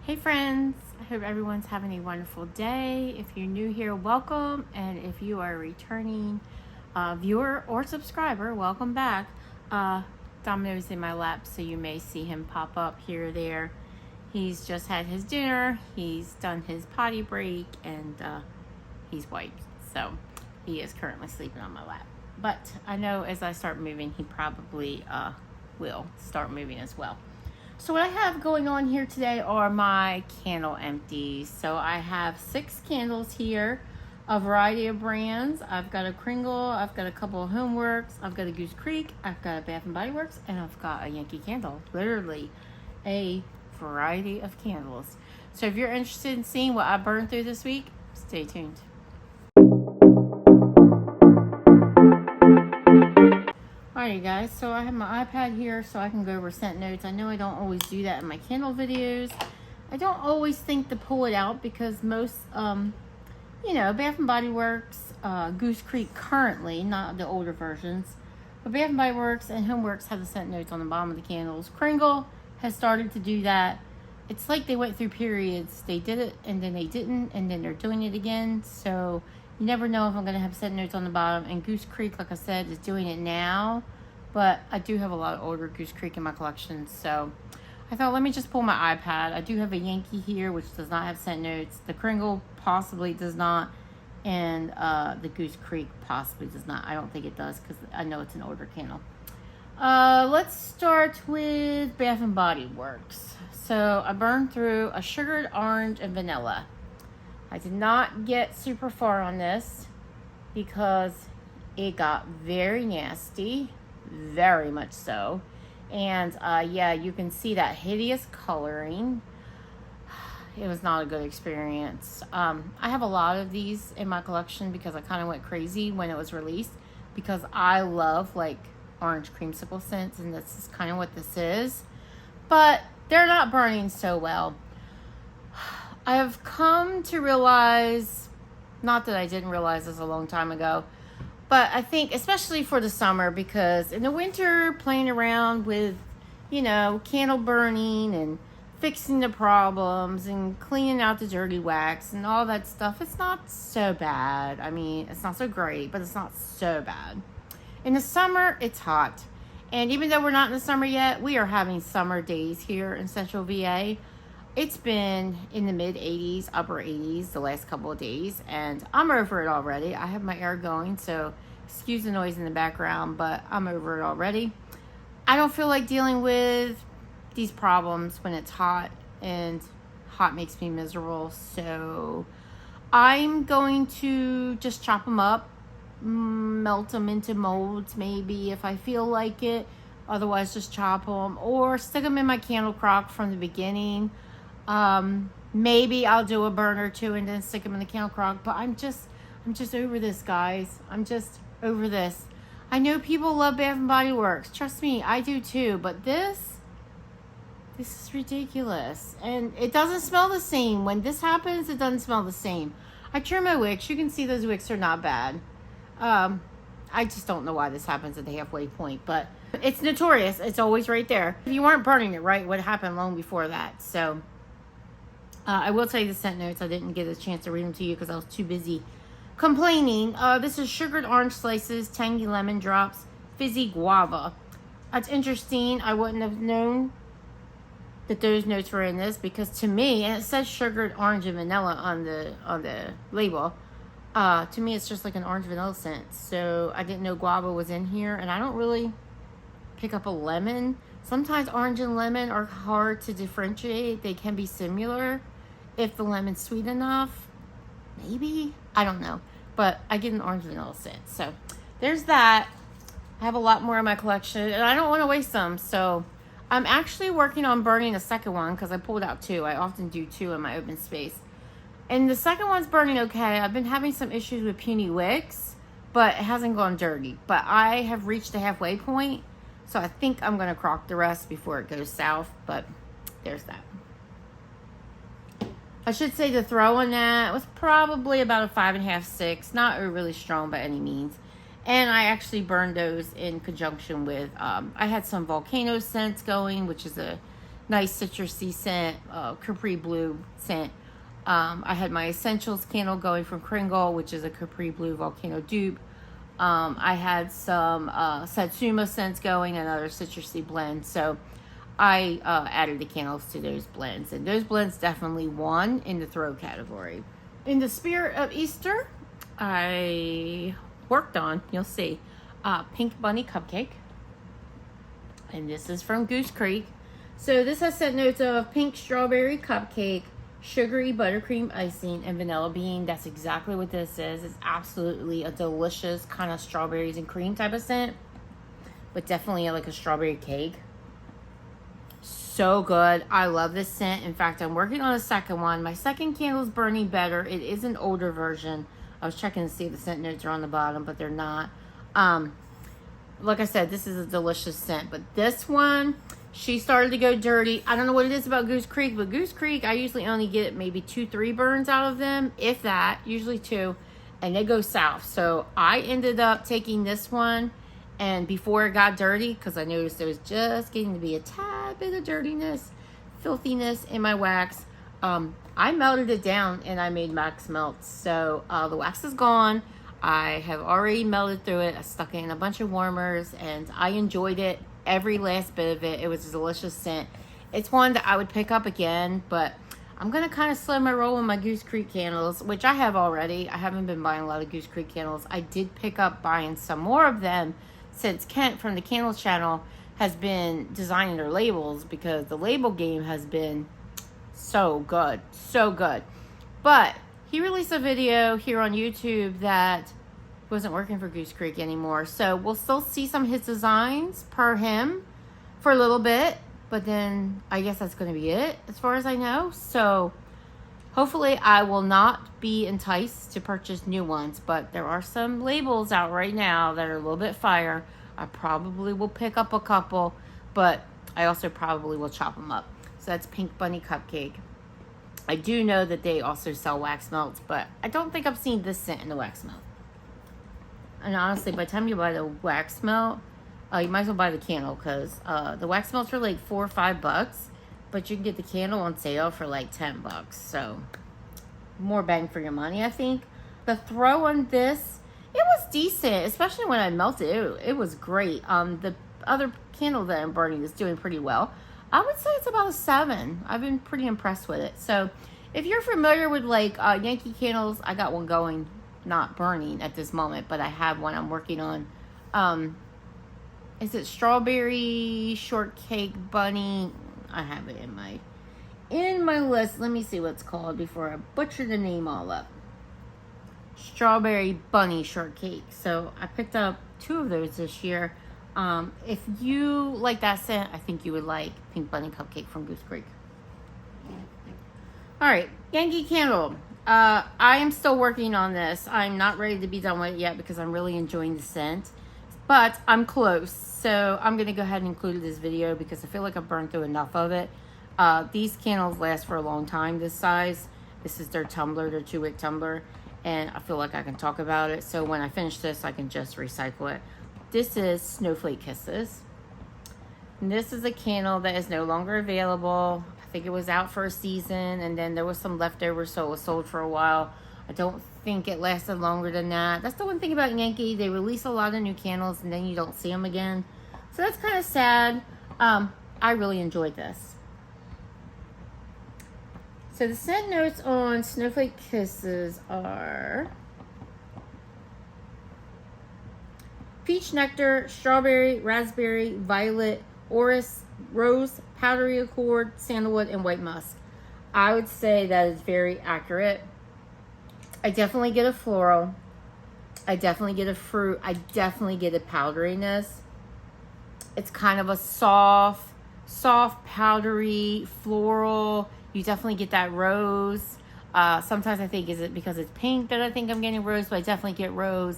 Hey friends, I hope everyone's having a wonderful day. If you're new here, welcome. And if you are a returning viewer or subscriber, welcome back. Domino's in my lap, so you may see him pop up here or there. He's just had his dinner, he's done his potty break, and he's wiped. So he is currently sleeping on my lap. But I know as I start moving, he probably will start moving as well. So what I have going on here today are my candle empties. So I have 6 candles here, a variety of brands. I've got a Kringle, I've got a couple of HomeWorx, I've got a Goose Creek, I've got a Bath and Body Works, and I've got a Yankee candle. Literally a variety of candles. So if you're interested in seeing what I burned through this week, stay tuned. Alright guys, so I have my iPad here so I can go over scent notes. I know I don't always do that in my candle videos. I don't always think to pull it out because most, Bath and Body Works, Goose Creek currently, not the older versions, but Bath and Body Works and HomeWorx have the scent notes on the bottom of the candles. Kringle has started to do that. It's like they went through periods. They did it and then they didn't, and then they're doing it again. So you never know if I'm going to have scent notes on the bottom. And Goose Creek, like I said, is doing it now. But I do have a lot of older Goose Creek in my collection. So I thought, let me just pull my iPad. I do have a Yankee here, which does not have scent notes. The Kringle possibly does not. And the Goose Creek possibly does not. I don't think it does because I know it's an older candle. Let's start with Bath and Body Works. So I burned through a sugared orange and vanilla. I did not get super far on this because it got very nasty, very much so. And yeah, you can see that hideous coloring. It was not a good experience. I have a lot of these in my collection because I kind of went crazy when it was released because I love like orange creamsicle scents, and this is kind of what this is. But they're not burning so well. I have come to realize, not that I didn't realize this a long time ago, but I think especially for the summer, because in the winter playing around with, candle burning and fixing the problems and cleaning out the dirty wax and all that stuff, it's not so bad. I mean, it's not so great, but it's not so bad. In the summer, it's hot. And even though we're not in the summer yet, we are having summer days here in Central VA. It's been in the mid 80s, upper 80s the last couple of days, and I'm over it already. I have my air going, so excuse the noise in the background, but I'm over it already. I don't feel like dealing with these problems when it's hot, and hot makes me miserable, so I'm going to just chop them up, melt them into molds maybe if I feel like it. Otherwise, just chop them or stick them in my candle crock from the beginning. Maybe I'll do a burn or two and then stick them in the candle crock, but I'm just over this, guys. I'm just over this. I know people love Bath and Body Works. Trust me, I do too, but this is ridiculous. And it doesn't smell the same. When this happens, it doesn't smell the same. I trim my wicks. You can see those wicks are not bad. I just don't know why this happens at the halfway point, but it's notorious. It's always right there. If you weren't burning it right, what happened long before that? So I will tell you the scent notes. I didn't get a chance to read them to you because I was too busy complaining. This is sugared orange slices, tangy lemon drops, fizzy guava. That's interesting. I wouldn't have known that those notes were in this because to me, and it says sugared orange and vanilla on the label. To me, it's just like an orange vanilla scent. So I didn't know guava was in here, and I don't really pick up a lemon. Sometimes orange and lemon are hard to differentiate. They can be similar if the lemon's sweet enough. Maybe. I don't know. But I get an orange vanilla scent. So there's that. I have a lot more in my collection, and I don't want to waste them. So I'm actually working on burning a second one because I pulled out 2. I often do 2 in my open space. And the second one's burning okay. I've been having some issues with puny wicks, but it hasn't gone dirty. But I have reached the halfway point, so I think I'm going to crock the rest before it goes south. But there's that. I should say the throw on that was probably about a 5.5, 6. Not really strong by any means. And I actually burned those in conjunction with, I had some volcano scents going, which is a nice citrusy scent, Capri Blue scent. I had my Essentials candle going from Kringle, which is a Capri Blue volcano dupe. I had some Satsuma scents going, another citrusy blend. So I added the candles to those blends. And those blends definitely won in the throw category. In the spirit of Easter, I worked on, you'll see, Pink Bunny Cupcake. And this is from Goose Creek. So this has scent notes of pink strawberry cupcake, sugary buttercream icing, and vanilla bean. That's exactly what this is. It's absolutely a delicious kind of strawberries and cream type of scent, but definitely like a strawberry cake. So good. I love this scent. In fact, I'm working on a second one. My second candle is burning better. It is an older version. I was checking to see if the scent notes are on the bottom, but they're not. Like I said, this is a delicious scent, but this one, she started to go dirty. I don't know what it is about Goose Creek, but Goose Creek, I usually only get maybe 2-3 burns out of them, if that, usually 2, and they go south. So I ended up taking this one, and before it got dirty, because I noticed there was just getting to be a tad bit of dirtiness, filthiness in my wax, I melted it down and I made wax melts. So the wax is gone. I have already melted through it. I stuck it in a bunch of warmers and I enjoyed it. Every last bit of it. It was a delicious scent. It's one that I would pick up again, but I'm going to kind of slow my roll with my Goose Creek candles, which I have already. I haven't been buying a lot of Goose Creek candles. I did pick up buying some more of them since Kent from the Candles channel has been designing their labels, because the label game has been so good. So good. But he released a video here on YouTube that wasn't working for Goose Creek anymore. So we'll still see some of his designs per him for a little bit. But then I guess that's going to be it as far as I know. So hopefully I will not be enticed to purchase new ones. But there are some labels out right now that are a little bit fire. I probably will pick up a couple. But I also probably will chop them up. So that's Pink Bunny Cupcake. I do know that they also sell wax melts, but I don't think I've seen this scent in the wax melt. And honestly, by the time you buy the wax melt, you might as well buy the candle, because the wax melts are like $4 or $5, but you can get the candle on sale for like $10. So more bang for your money, I think. The throw on this, it was decent, especially when I melted it. It was great. The other candle that I'm burning is doing pretty well. I would say it's about a 7. I've been pretty impressed with it. So if you're familiar with like Yankee candles, I got one going, not burning at this moment, but I have one I'm working on. Is it Strawberry Shortcake Bunny? I have it in my list. Let me see what it's called before I butcher the name all up. Strawberry Bunny Shortcake. So I picked up 2 of those this year. If you like that scent, I think you would like Pink Bunny Cupcake from Goose Creek. All right, Yankee candle. I am still working on this. I'm not ready to be done with it yet because I'm really enjoying the scent, but I'm close. So I'm going to go ahead and include this video because I feel like I've burned through enough of it. These candles last for a long time this size. This is their tumbler, their 2-wick tumbler, and I feel like I can talk about it. So when I finish this, I can just recycle it. This is Snowflake Kisses. And this is a candle that is no longer available. I think it was out for a season, and then there was some leftovers, so it was sold for a while. I don't think it lasted longer than that. That's the one thing about Yankee. They release a lot of new candles, and then you don't see them again. So that's kind of sad. I really enjoyed this. So the scent notes on Snowflake Kisses are peach nectar, strawberry, raspberry, violet, orris, rose, powdery accord, sandalwood, and white musk. I would say that is very accurate. I definitely get a floral. I definitely get a fruit. I definitely get a powderiness. It's kind of a soft, powdery, floral. You definitely get that rose. Sometimes I think, is it because it's pink that I think I'm getting rose, but I definitely get rose.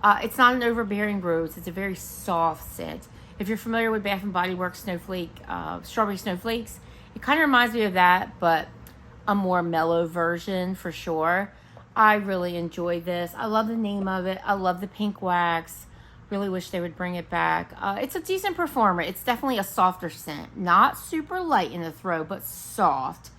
It's not an overbearing rose. It's a very soft scent. If you're familiar with Bath & Body Works Snowflake, Strawberry Snowflakes, it kind of reminds me of that, but a more mellow version for sure. I really enjoy this. I love the name of it. I love the pink wax. really wish they would bring it back. It's a decent performer. It's definitely a softer scent. Not super light in the throw, but soft.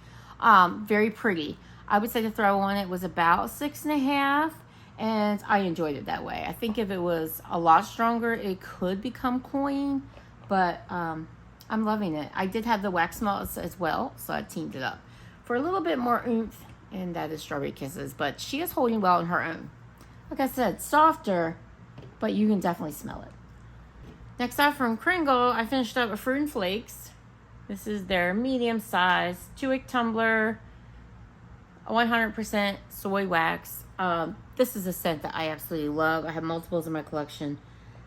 Very pretty. I would say the throw on it was about 6.5, and I enjoyed it that way. I think if it was a lot stronger, it could become cloying, but I'm loving it. I did have the wax melt as well, so I teamed it up for a little bit more oomph, and that is Strawberry Kisses, but she is holding well on her own. Like I said, softer, but you can definitely smell it. Next up from Kringle, I finished up a Fruit and Flakes. This is their medium size 2-wick tumbler, 100% soy wax. This is a scent that I absolutely love. I have multiples in my collection.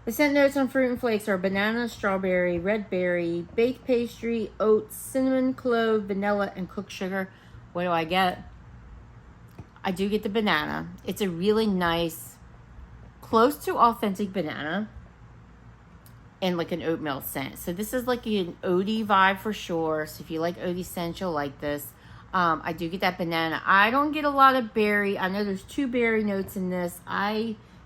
The scent notes on Fruit and Flakes are banana, strawberry, red berry, baked pastry, oats, cinnamon, clove, vanilla, and cooked sugar. What do I get? I do get the banana. It's a really nice, close to authentic banana and like an oatmeal scent. So this is like an oaty vibe for sure. So if you like oaty scent, you'll like this. I do get that banana. I don't get a lot of berry. I know there's 2 berry notes in this.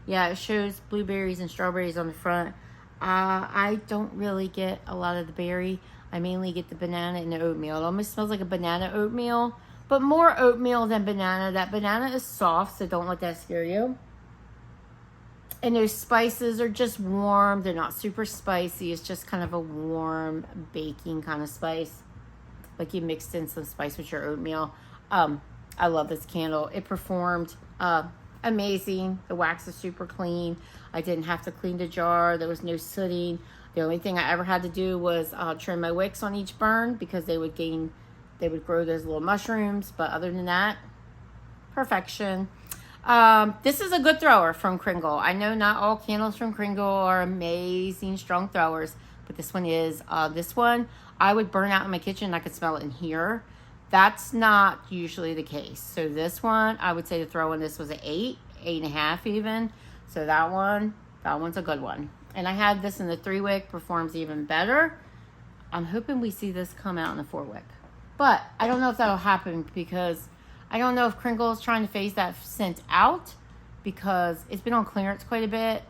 Yeah, it shows blueberries and strawberries on the front. I don't really get a lot of the berry. I mainly get the banana and the oatmeal. It almost smells like a banana oatmeal, but more oatmeal than banana. That banana is soft, so don't let that scare you. And those spices are just warm. They're not super spicy. It's just kind of a warm baking kind of spice. Like you mixed in some spice with your oatmeal. I love this candle. It performed amazing. The wax is super clean. I didn't have to clean the jar. There was no sooting. The only thing I ever had to do was trim my wicks on each burn because they would grow those little mushrooms. But other than that, perfection. This is a good thrower from Kringle. I know not all candles from Kringle are amazing strong throwers, but this one is. This one I would burn out in my kitchen and I could smell it in here. That's not usually the case. So this one, I would say the throw on this was an 8, 8.5 even. So that one's a good one. And I had this in the 3-wick, performs even better. I'm hoping we see this come out in the 4-wick. But I don't know if that'll happen because I don't know if Kringle is trying to phase that scent out because it's been on clearance quite a bit.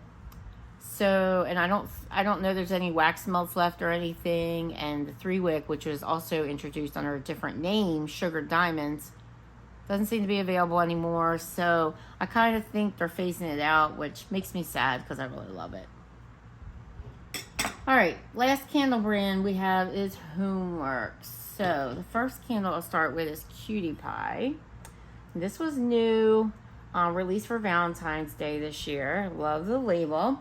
So, and I don't know there's any wax melts left or anything. And the 3-wick, which was also introduced under a different name, Sugar Diamonds, doesn't seem to be available anymore. So I kind of think they're phasing it out, which makes me sad because I really love it. All right, last candle brand we have is HomeWorx. So the first candle I'll start with is Cutie Pie. This was new, released for Valentine's Day this year. Love the label.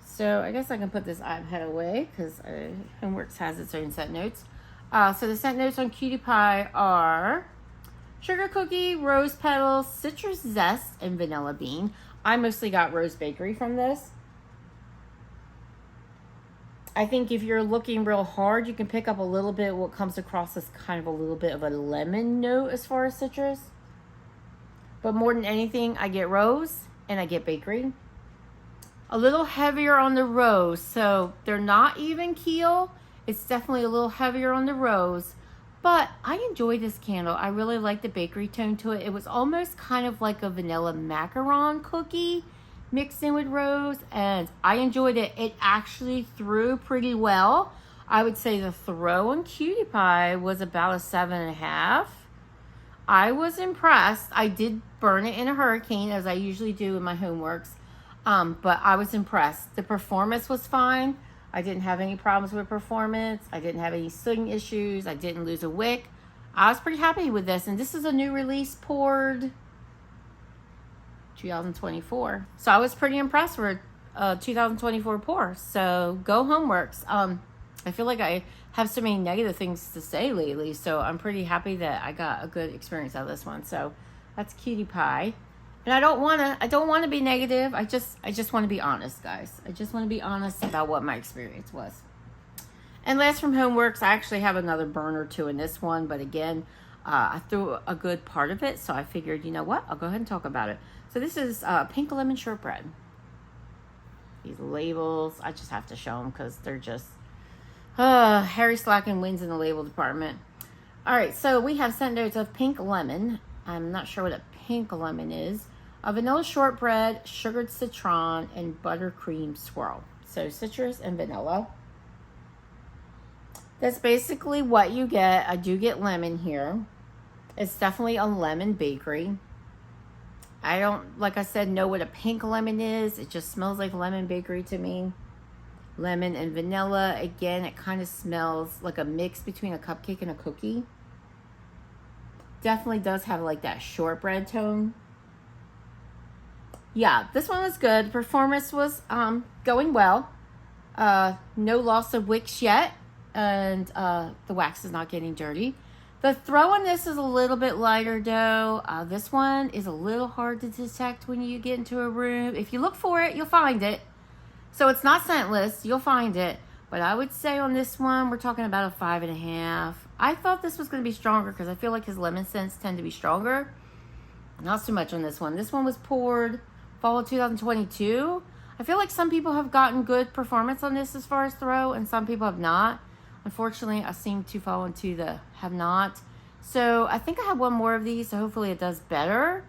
So I guess I can put this iPad away because HomeWorx has its own scent notes. So the scent notes on Cutie Pie are sugar cookie, rose petals, citrus zest, and vanilla bean. I mostly got Rose Bakery from this. I think if you're looking real hard, you can pick up a little bit what comes across as kind of a little bit of a lemon note as far as citrus. But more than anything, I get rose and I get bakery. A little heavier on the rose, so they're not even keel. It's definitely a little heavier on the rose. But I enjoy this candle. I really like the bakery tone to it. It was almost kind of like a vanilla macaron cookie mixed in with rose, and I enjoyed it. It actually threw pretty well. I would say the throw on Cutie Pie was about a 7.5. I was impressed. I did burn it in a hurricane, as I usually do in my HomeWorx, but I was impressed. The performance was fine. I didn't have any problems with performance. I didn't have any sooting issues. I didn't lose a wick. I was pretty happy with this, and this is a new release poured 2024. So I was pretty impressed with 2024 pour. So go HomeWorx. I feel like I have so many negative things to say lately, so I'm pretty happy that I got a good experience out of this one. So that's Cutie Pie. And I don't want to be negative. I just want to be honest, guys. I just want to be honest about what my experience was. And last from HomeWorx, I actually have another burn or two in this one, but again, I threw a good part of it, so I figured, you know what, I'll go ahead and talk about it. So this is Pink Lemon Shortbread. These labels, I just have to show them because they're just, Harry Slacken wins in the label department. All right, so we have scent notes of Pink Lemon. I'm not sure what a pink lemon is. A vanilla shortbread, sugared citron, and buttercream swirl. So citrus and vanilla. That's basically what you get. I do get lemon here. It's definitely a lemon bakery. I don't, like I said, know what a pink lemon is. It just smells like lemon bakery to me. Lemon and vanilla. Again, it kind of smells like a mix between a cupcake and a cookie. Definitely does have like that shortbread tone. Yeah, this one was good. Performance was going well. No loss of wicks yet. And the wax is not getting dirty. The throw on this is a little bit lighter though. This one is a little hard to detect when you get into a room. If you look for it, you'll find it. So it's not scentless. You'll find it. But I would say on this one, we're talking about a 5.5. I thought this was going to be stronger because I feel like his lemon scents tend to be stronger. Not so much on this one. This one was poured fall of 2022. I feel like some people have gotten good performance on this as far as throw, and some people have not. Unfortunately, I seem to fall into the have not. So I think I have one more of these, so hopefully it does better.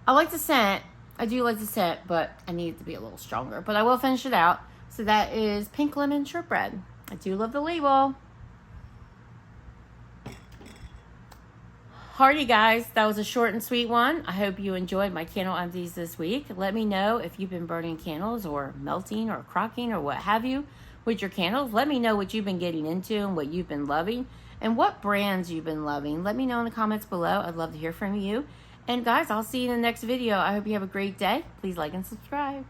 I like the scent. I do like the scent, but I need it to be a little stronger. But I will finish it out. So that is pink lemon shortbread. I do love the label. Alrighty guys, that was a short and sweet one. I hope you enjoyed my candle empties this week. Let me know if you've been burning candles or melting or crocking or what have you with your candles. Let me know what you've been getting into and what you've been loving and what brands you've been loving. Let me know in the comments below. I'd love to hear from you. And guys, I'll see you in the next video. I hope you have a great day. Please like and subscribe.